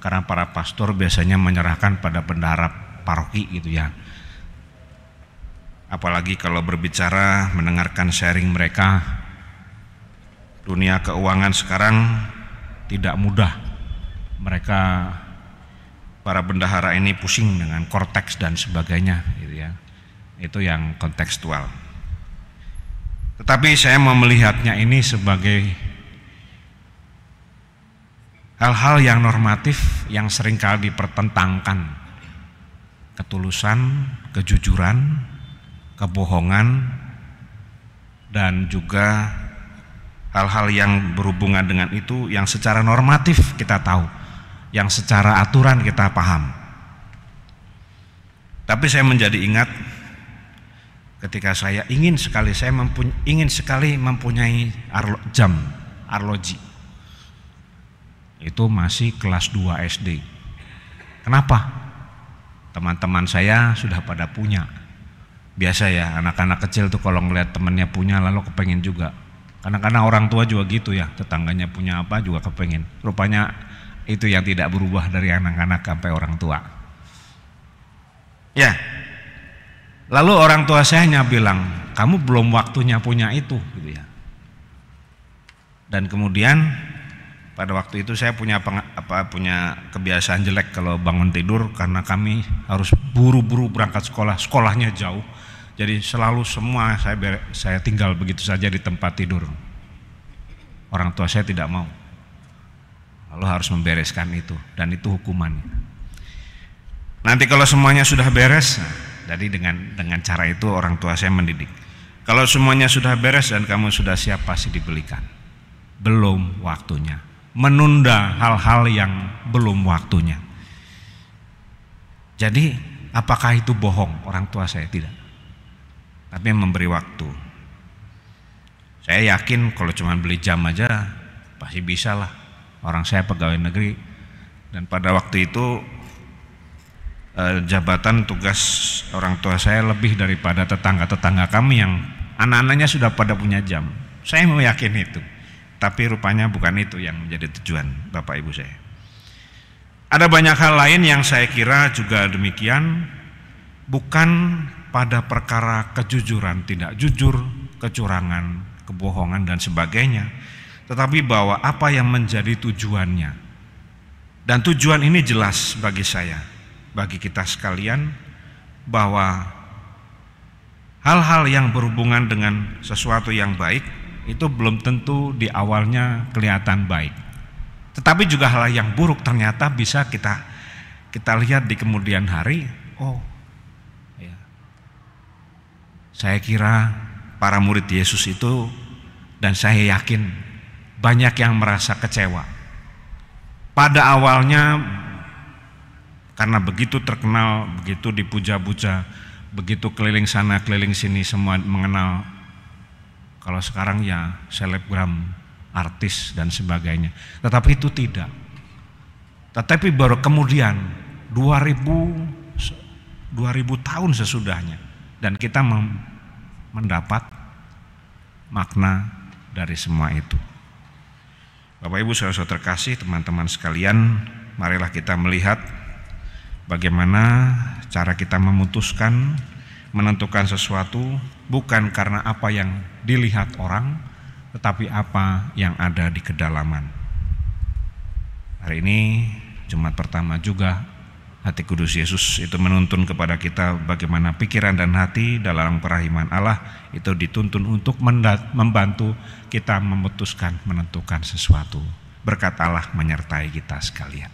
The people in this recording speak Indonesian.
karena para pastor biasanya menyerahkan pada bendahara paroki gitu ya. Apalagi kalau berbicara, mendengarkan sharing mereka. Dunia keuangan sekarang tidak mudah. Mereka para bendahara ini pusing dengan korteks dan sebagainya gitu ya. Itu yang kontekstual. Tetapi saya mau melihatnya ini sebagai hal-hal yang normatif yang seringkali dipertentangkan. Ketulusan, kejujuran, kebohongan, dan juga hal-hal yang berhubungan dengan itu yang secara normatif kita tahu, yang secara aturan kita paham. Tapi saya menjadi ingat ketika saya ingin sekali mempunyai jam arloji. Itu masih kelas 2 SD. Kenapa? Teman-teman saya sudah pada punya. Biasa ya, anak-anak kecil tuh kalau ngeliat temennya punya lalu kepengen juga. Kadang-kadang orang tua juga gitu ya, tetangganya punya apa juga kepengen. Rupanya itu yang tidak berubah dari anak-anak sampai orang tua. Ya, lalu orang tua saya hanya bilang, kamu belum waktunya punya itu gitu ya. Dan kemudian pada waktu itu saya punya kebiasaan jelek kalau bangun tidur, karena kami harus buru-buru berangkat sekolah, sekolahnya jauh. Jadi selalu semua saya tinggal begitu saja di tempat tidur. Orang tua saya tidak mau. Lalu harus membereskan itu, dan itu hukumannya. Nanti kalau semuanya sudah beres, jadi dengan cara itu orang tua saya mendidik. Kalau semuanya sudah beres dan kamu sudah siap, pasti dibelikan. Belum waktunya. Menunda hal-hal yang belum waktunya. Jadi apakah itu bohong? Orang tua saya tidak. Tapi memberi waktu. Saya yakin kalau cuma beli jam aja pasti bisa lah. Orang saya pegawai negeri, dan pada waktu itu jabatan tugas orang tua saya lebih daripada tetangga-tetangga kami yang anak-anaknya sudah pada punya jam. Saya mau yakin itu. Tapi rupanya bukan itu yang menjadi tujuan Bapak Ibu saya. Ada banyak hal lain yang saya kira juga demikian, bukan pada perkara kejujuran, tidak jujur, kecurangan, kebohongan dan sebagainya, tetapi bahwa apa yang menjadi tujuannya. Dan tujuan ini jelas bagi saya, bagi kita sekalian, bahwa hal-hal yang berhubungan dengan sesuatu yang baik itu belum tentu di awalnya kelihatan baik, tetapi juga hal yang buruk ternyata bisa kita lihat di kemudian hari. Oh ya, saya kira para murid Yesus itu, dan saya yakin banyak yang merasa kecewa pada awalnya, karena begitu terkenal, begitu dipuja-puja, begitu keliling sana keliling sini semua mengenal. Kalau sekarang ya selebgram, artis dan sebagainya. Tetapi itu tidak. Tetapi baru kemudian 2000 tahun sesudahnya, dan kita mendapat makna dari semua itu. Bapak Ibu saudara-saudara terkasih, teman-teman sekalian, marilah kita melihat bagaimana cara kita memutuskan, menentukan sesuatu bukan karena apa yang dilihat orang, tetapi apa yang ada di kedalaman. Hari ini Jumat pertama juga, hati kudus Yesus itu menuntun kepada kita bagaimana pikiran dan hati dalam kerahiman Allah itu dituntun untuk membantu kita memutuskan, menentukan sesuatu. Berkat Allah menyertai kita sekalian.